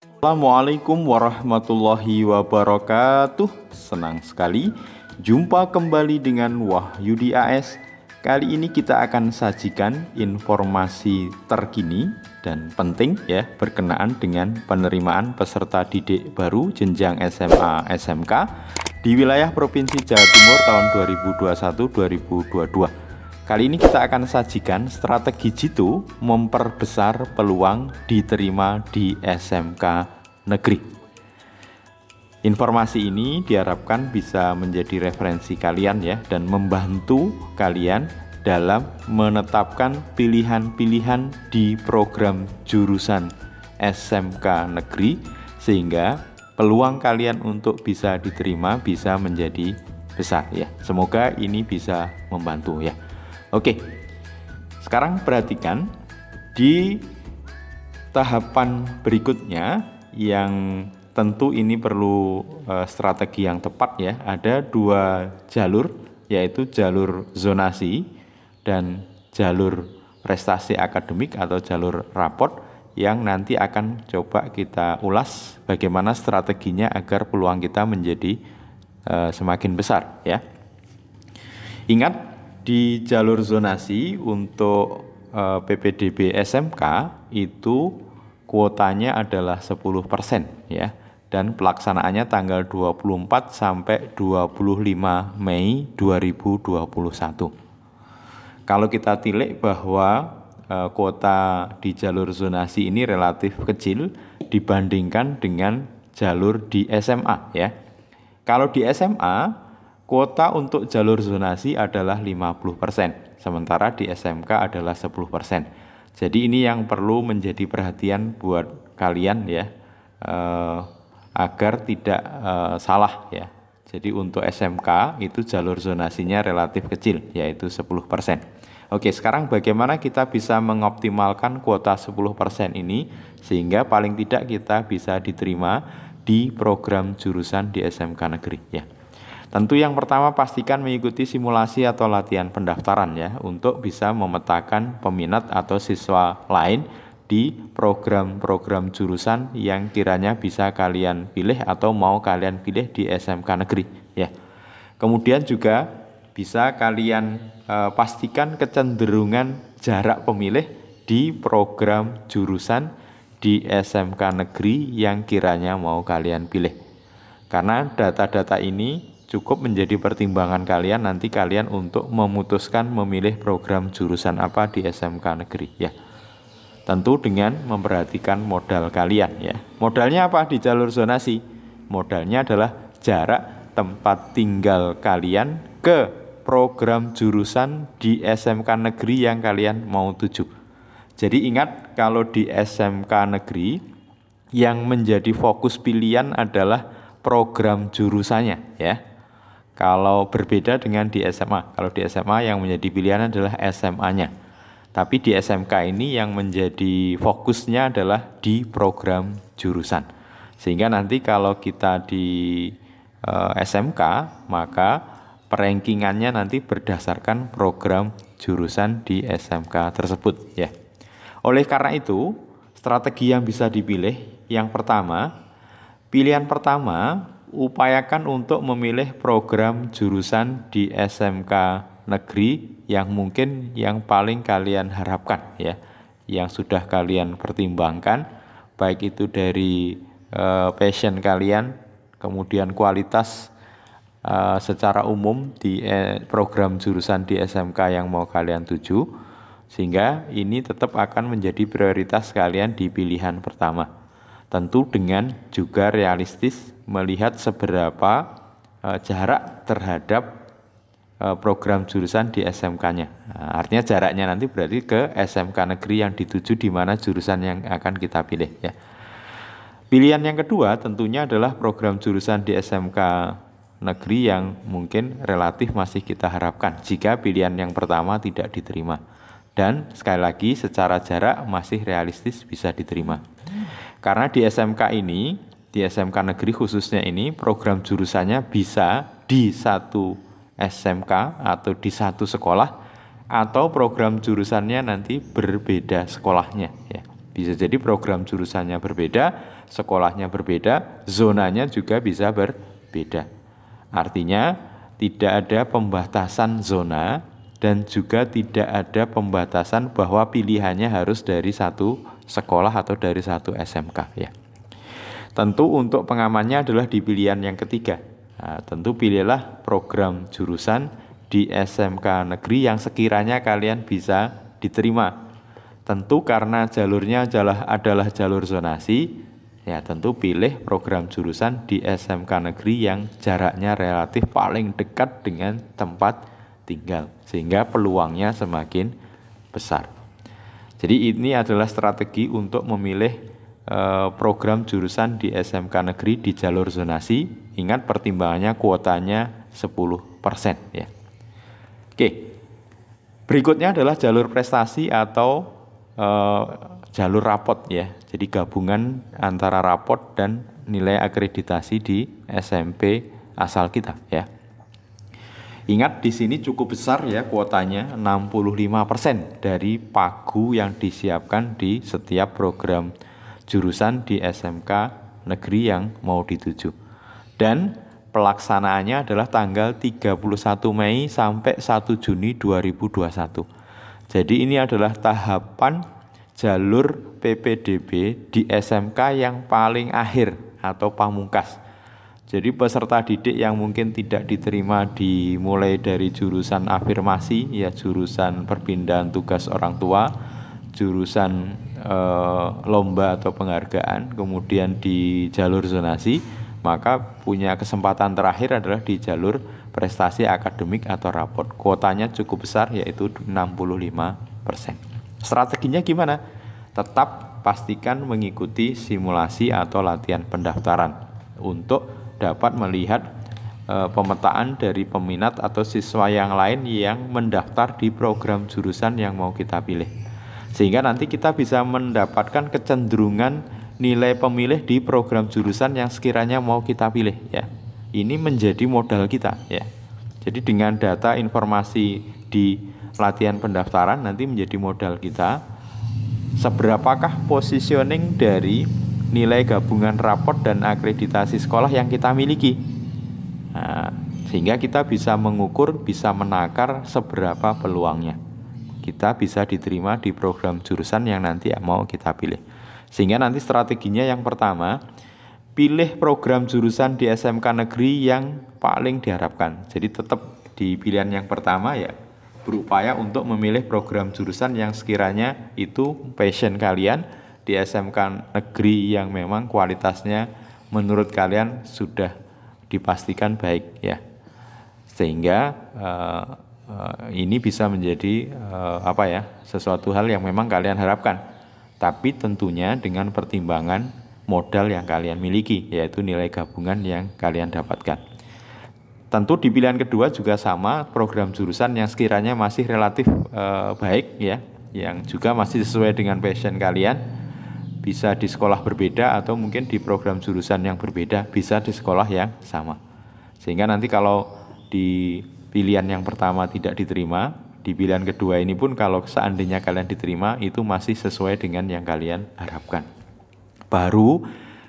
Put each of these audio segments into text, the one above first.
Assalamualaikum warahmatullahi wabarakatuh. Senang sekali jumpa kembali dengan Wahyudi AS. Kali ini kita akan sajikan informasi terkini dan penting ya berkenaan dengan penerimaan peserta didik baru jenjang SMA SMK di wilayah Provinsi Jawa Timur tahun 2021-2022. Kali ini kita akan sajikan strategi jitu memperbesar peluang diterima di SMK negeri. Informasi ini diharapkan bisa menjadi referensi kalian ya dan membantu kalian dalam menetapkan pilihan-pilihan di program jurusan SMK negeri sehingga peluang kalian untuk bisa diterima bisa menjadi besar ya. Semoga ini bisa membantu ya. Oke, sekarang perhatikan di tahapan berikutnya yang tentu ini perlu strategi yang tepat ya. Ada dua jalur, yaitu jalur zonasi dan jalur prestasi akademik atau jalur raport yang nanti akan coba kita ulas bagaimana strateginya agar peluang kita menjadi semakin besar ya. Ingat, di jalur zonasi untuk PPDB SMK itu kuotanya adalah 10% ya dan pelaksanaannya tanggal 24 sampai 25 Mei 2021. Kalau kita tilik bahwa kuota di jalur zonasi ini relatif kecil dibandingkan dengan jalur di SMA ya. Kalau di SMA kuota untuk jalur zonasi adalah 50%, sementara di SMK adalah 10%. Jadi ini yang perlu menjadi perhatian buat kalian ya, agar tidak salah ya. Jadi untuk SMK itu jalur zonasinya relatif kecil, yaitu 10%. Oke, sekarang bagaimana kita bisa mengoptimalkan kuota 10% ini sehingga paling tidak kita bisa diterima di program jurusan di SMK negeri ya. Tentu yang pertama pastikan mengikuti simulasi atau latihan pendaftaran ya untuk bisa memetakan peminat atau siswa lain di program-program jurusan yang kiranya bisa kalian pilih atau mau kalian pilih di SMK negeri ya. Kemudian juga bisa kalian pastikan kecenderungan jarak pemilih di program jurusan di SMK negeri yang kiranya mau kalian pilih. Karena data-data ini cukup menjadi pertimbangan kalian nanti kalian untuk memutuskan memilih program jurusan apa di SMK negeri ya. Tentu dengan memperhatikan modal kalian ya. Modalnya apa di jalur zonasi? Modalnya adalah jarak tempat tinggal kalian ke program jurusan di SMK negeri yang kalian mau tuju. Jadi ingat, kalau di SMK negeri yang menjadi fokus pilihan adalah program jurusannya ya. Kalau berbeda dengan di SMA, kalau di SMA yang menjadi pilihan adalah SMA-nya. Tapi di SMK ini yang menjadi fokusnya adalah di program jurusan. Sehingga nanti kalau kita di SMK, maka perankingannya nanti berdasarkan program jurusan di SMK tersebut ya. Oleh karena itu, strategi yang bisa dipilih yang pertama, pilihan pertama, upayakan untuk memilih program jurusan di SMK negeri yang mungkin yang paling kalian harapkan ya, yang sudah kalian pertimbangkan, baik itu dari passion kalian, kemudian kualitas secara umum di program jurusan di SMK yang mau kalian tuju, sehingga ini tetap akan menjadi prioritas kalian di pilihan pertama. Tentu dengan juga realistis melihat seberapa jarak terhadap program jurusan di SMK-nya. Nah, artinya jaraknya nanti berarti ke SMK negeri yang dituju di mana jurusan yang akan kita pilih ya. Pilihan yang kedua tentunya adalah program jurusan di SMK negeri yang mungkin relatif masih kita harapkan jika pilihan yang pertama tidak diterima. Dan sekali lagi secara jarak masih realistis bisa diterima. Karena di SMK ini, di SMK negeri khususnya ini, program jurusannya bisa di satu SMK atau di satu sekolah, atau program jurusannya nanti berbeda sekolahnya ya. Bisa jadi program jurusannya berbeda, sekolahnya berbeda, zonanya juga bisa berbeda. Artinya tidak ada pembatasan zona dan juga tidak ada pembatasan bahwa pilihannya harus dari satu sekolah atau dari satu SMK ya. Tentu untuk pengamannya adalah di pilihan yang ketiga. Nah, tentu pilihlah program jurusan di SMK negeri yang sekiranya kalian bisa diterima. Tentu karena jalurnya adalah jalur zonasi, ya tentu pilih program jurusan di SMK negeri yang jaraknya relatif paling dekat dengan tempat tinggal, sehingga peluangnya semakin besar. Jadi ini adalah strategi untuk memilih program jurusan di SMK negeri di jalur zonasi. Ingat pertimbangannya kuotanya 10% ya. Oke, berikutnya adalah jalur prestasi atau jalur rapot ya. Jadi gabungan antara rapot dan nilai akreditasi di SMP asal kita ya. Ingat di sini cukup besar ya kuotanya, 65% dari pagu yang disiapkan di setiap program jurusan di SMK negeri yang mau dituju. Dan pelaksanaannya adalah tanggal 31 Mei sampai 1 Juni 2021. Jadi ini adalah tahapan jalur PPDB di SMK yang paling akhir atau pamungkas. Jadi peserta didik yang mungkin tidak diterima dimulai dari jurusan afirmasi, ya jurusan perpindahan tugas orang tua, jurusan lomba atau penghargaan, kemudian di jalur zonasi, maka punya kesempatan terakhir adalah di jalur prestasi akademik atau raport. Kuotanya cukup besar yaitu 65%. Strateginya gimana? Tetap pastikan mengikuti simulasi atau latihan pendaftaran untuk dapat melihat pemetaan dari peminat atau siswa yang lain yang mendaftar di program jurusan yang mau kita pilih. Sehingga nanti kita bisa mendapatkan kecenderungan nilai pemilih di program jurusan yang sekiranya mau kita pilih ya. Ini menjadi modal kita ya. Jadi dengan data informasi di latihan pendaftaran nanti menjadi modal kita. Seberapakah positioning dari nilai gabungan raport dan akreditasi sekolah yang kita miliki. Nah, sehingga kita bisa mengukur, bisa menakar seberapa peluangnya kita bisa diterima di program jurusan yang nanti mau kita pilih. Sehingga nanti strateginya yang pertama, pilih program jurusan di SMK negeri yang paling diharapkan. Jadi tetap di pilihan yang pertama ya, berupaya untuk memilih program jurusan yang sekiranya itu passion kalian di SMK negeri yang memang kualitasnya menurut kalian sudah dipastikan baik ya. Sehingga ini bisa menjadi sesuatu hal yang memang kalian harapkan. Tapi tentunya dengan pertimbangan modal yang kalian miliki, yaitu nilai gabungan yang kalian dapatkan. Tentu di pilihan kedua juga sama, program jurusan yang sekiranya masih relatif baik ya, yang juga masih sesuai dengan passion kalian, bisa di sekolah berbeda atau mungkin di program jurusan yang berbeda, bisa di sekolah yang sama. Sehingga nanti kalau di pilihan yang pertama tidak diterima, di pilihan kedua ini pun kalau seandainya kalian diterima, itu masih sesuai dengan yang kalian harapkan. Baru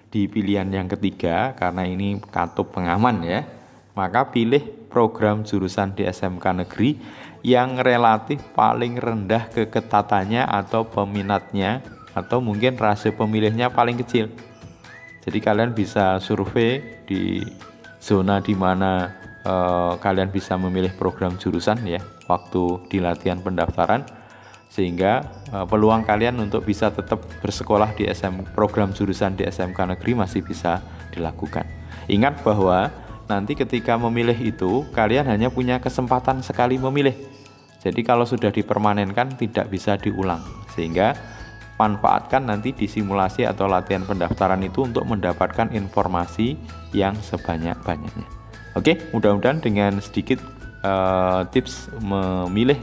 di pilihan yang ketiga, karena ini katup pengaman ya, maka pilih program jurusan di SMK negeri yang relatif paling rendah keketatannya atau peminatnya, atau mungkin rasio pemilihnya paling kecil. Jadi kalian bisa survei di zona di mana kalian bisa memilih program jurusan ya waktu di latihan pendaftaran, sehingga peluang kalian untuk bisa tetap bersekolah di program jurusan di SMK negeri masih bisa dilakukan. Ingat bahwa nanti ketika memilih itu kalian hanya punya kesempatan sekali memilih. Jadi kalau sudah dipermanenkan tidak bisa diulang, sehingga manfaatkan nanti di simulasi atau latihan pendaftaran itu untuk mendapatkan informasi yang sebanyak-banyaknya. Oke, mudah-mudahan dengan sedikit tips memilih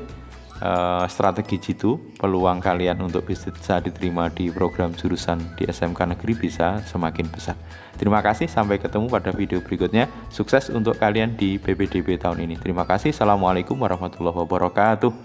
strategi jitu, peluang kalian untuk bisa diterima di program jurusan di SMK negeri bisa semakin besar. Terima kasih, sampai ketemu pada video berikutnya. Sukses untuk kalian di PPDB tahun ini. Terima kasih. Assalamualaikum warahmatullahi wabarakatuh.